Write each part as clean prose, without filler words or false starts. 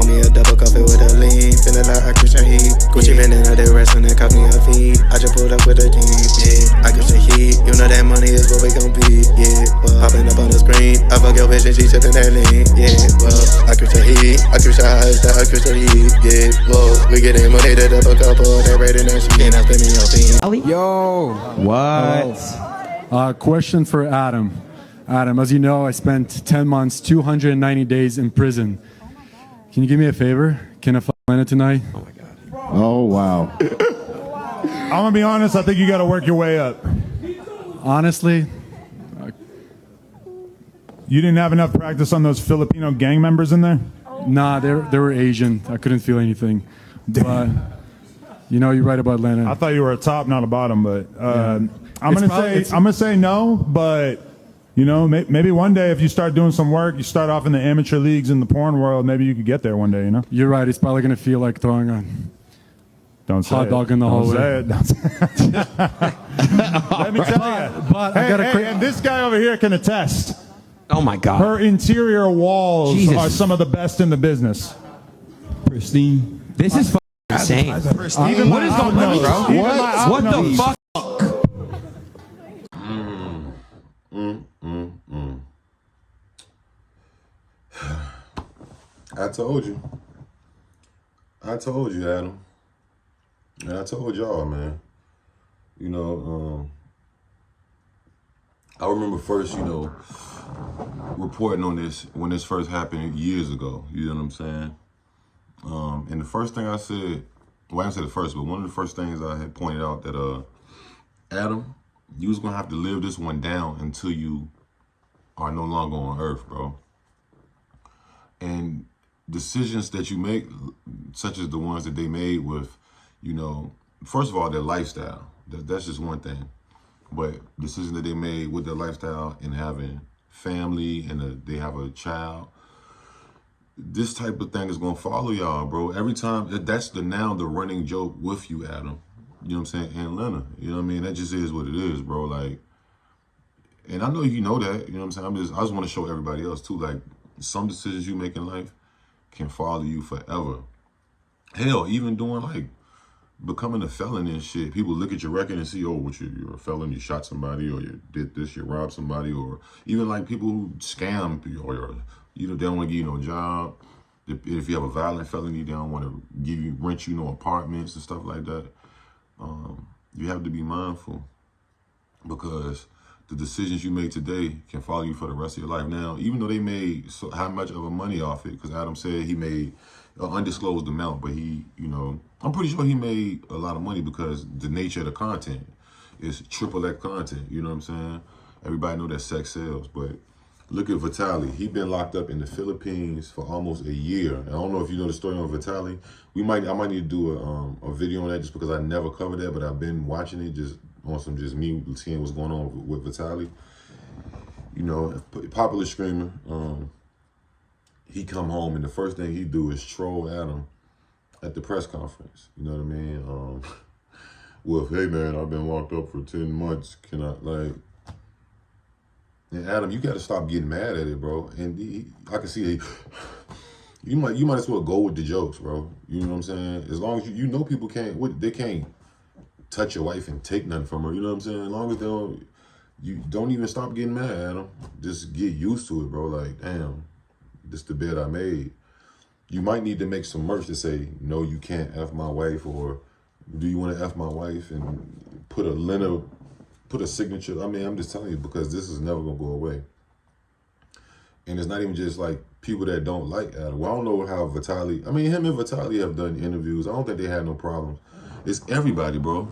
Pour me a double coffee with a lean, feeling like I Christian heat. Gucci man in the wrestling and cost me a fee. I just pulled up with a team, yeah. I Christian heat, you know that money is what we gon' be, yeah. Well, popping up on the screen, I fuck your bitch and she sippin' that lean, yeah. Well, I Christian heat, I Christian highs, I Christian heat, yeah. Whoa, we get in money to double couple, they rating that shit, and I spend me on fiend. Yo, what? Question for Adam. Adam, as you know, I spent 10 months, 290 days in prison. Can you do me a favor? Can I fly Lena tonight? Oh my God. Oh, wow. I'm going to be honest, I think you got to work your way up. Honestly? You didn't have enough practice on those Filipino gang members in there? Nah, they were Asian. I couldn't feel anything. But, you know, you're right about Lena. I thought you were a top, not a bottom, but I'm gonna say no, but you know, maybe one day if you start doing some work, you start off in the amateur leagues in the porn world, maybe you could get there one day, you know? You're right. It's probably going to feel like throwing a hot dog in the hallway. Don't say it. Let me tell you. But and this guy over here can attest. Oh my God. Her interior walls are some of the best in the business. Pristine. This is insane. What is going on, bro? What the fuck? I told you, Adam. And I told y'all, man. You know, I remember first, you know, reporting on this when this first happened years ago. You know what I'm saying? And the first thing I said, well, I didn't say the first, but one of the first things I had pointed out that, Adam, you was gonna have to live this one down until you are no longer on Earth, bro. And decisions that you make, such as the ones that they made with, you know, first of all, their lifestyle. That's just one thing. But decisions that they made with their lifestyle and having family and they have a child, this type of thing is gonna follow y'all, bro. Every time, that's now the running joke with you, Adam. You know what I'm saying? And Lena, you know what I mean? That just is what it is, bro. Like, and I know you know that, you know what I'm saying? I just want to show everybody else too, like, some decisions you make in life can follow you forever. Hell, even doing like becoming a felon and shit. People look at your record and see, oh, you're a felon, you shot somebody, or you did this, you robbed somebody, or even like people who scam, or you know, they don't want to give you no job. If you have a violent felony, they don't want to rent you no apartments and stuff like that. You have to be mindful, because the decisions you make today can follow you for the rest of your life. Now, even though they made how much of a money off it, because Adam said he made an undisclosed amount, but he, you know, I'm pretty sure he made a lot of money because the nature of the content is triple X content. You know what I'm saying? Everybody know that sex sells, but look at Vitaly. He been locked up in the Philippines for almost a year. I don't know if you know the story on Vitaly. I might need to do a video on that just because I never covered that, but I've been watching it just me seeing what's going on with Vitaly. You know, popular streamer. He come home and the first thing he do is troll Adam at the press conference. You know what I mean? Well, hey man, I've been locked up for 10 months. Can I like? And Adam, you got to stop getting mad at it, bro. And I can see you might as well go with the jokes, bro. You know what I'm saying? As long as you know people they can't touch your wife and take nothing from her. You know what I'm saying? As long as you don't even stop getting mad at them. Just get used to it, bro. Like, damn, this the bed I made. You might need to make some merch to say, no, you can't F my wife, or do you want to F my wife, and put a signature. I mean, I'm just telling you, because this is never gonna go away. And it's not even just like people that don't like Adam. Well, I don't know how Vitaly, I mean, him and Vitaly have done interviews. I don't think they had no problems. It's everybody, bro.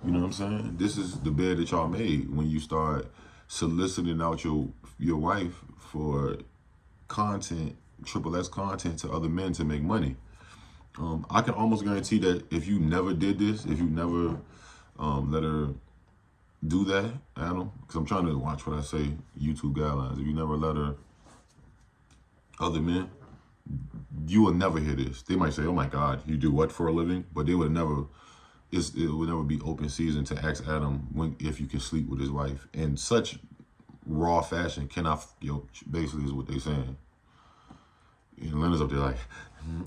You know what I'm saying? This is the bed that y'all made when you start soliciting out your wife for content, triple X content, to other men to make money. I can almost guarantee that if you never did this, if you never let her do that, Adam, because I'm trying to watch what I say, YouTube guidelines. If you never let her, other men, you will never hear this. They might say, oh my God, you do what for a living? But they would never, it would never be open season to ask Adam if you can sleep with his wife in such raw fashion. Basically is what they saying. And Lena's up there like,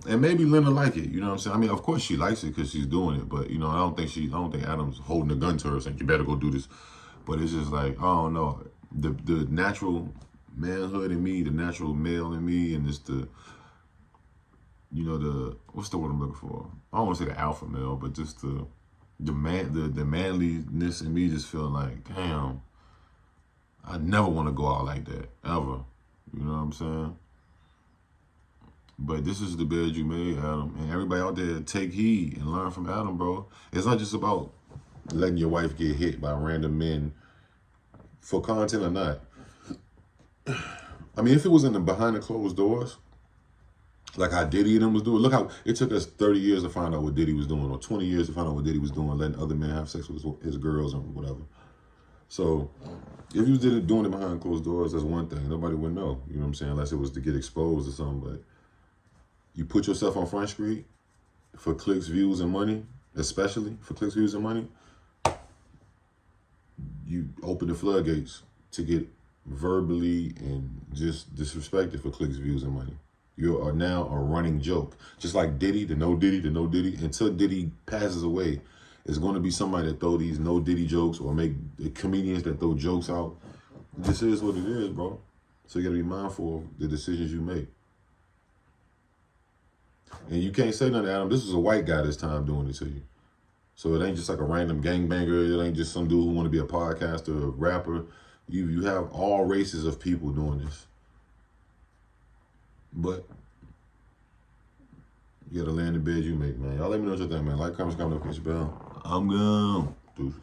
and maybe Lena like it, you know what I'm saying? I mean, of course she likes it because she's doing it, but you know, I don't think Adam's holding a gun to her saying you better go do this. But it's just like, I don't know, the natural manhood in me, the natural male in me, and just the, you know, the, what's the word I'm looking for? I don't want to say the alpha male, but just the manliness in me just feel like, damn, I never want to go out like that ever. You know what I'm saying? But this is the bed you made, Adam. And everybody out there, take heed and learn from Adam, bro. It's not just about letting your wife get hit by random men for content or not. I mean, if it was in the behind the closed doors, like how Diddy and them was doing. Look how it took us 30 years to find out what Diddy was doing, or 20 years to find out what Diddy was doing, letting other men have sex with his girls and whatever. So if you did it doing it behind closed doors, that's one thing. Nobody would know, you know what I'm saying, unless it was to get exposed or something. But you put yourself on Front Street for clicks, views, and money, especially for clicks, views, and money, you open the floodgates to get verbally and just disrespected for clicks, views, and money. You are now a running joke. Just like Diddy, the no Diddy, until Diddy passes away, it's going to be somebody that throw these no Diddy jokes or make comedians that throw jokes out. This is what it is, bro. So you got to be mindful of the decisions you make. And you can't say nothing, Adam. This was a white guy this time doing it to you. So it ain't just like a random gangbanger. It ain't just some dude who want to be a podcaster or a rapper. You have all races of people doing this. But you got to land the bed you make, man. Y'all let me know what you think, man. Like, comment, notification bell. I'm gone. Deuces.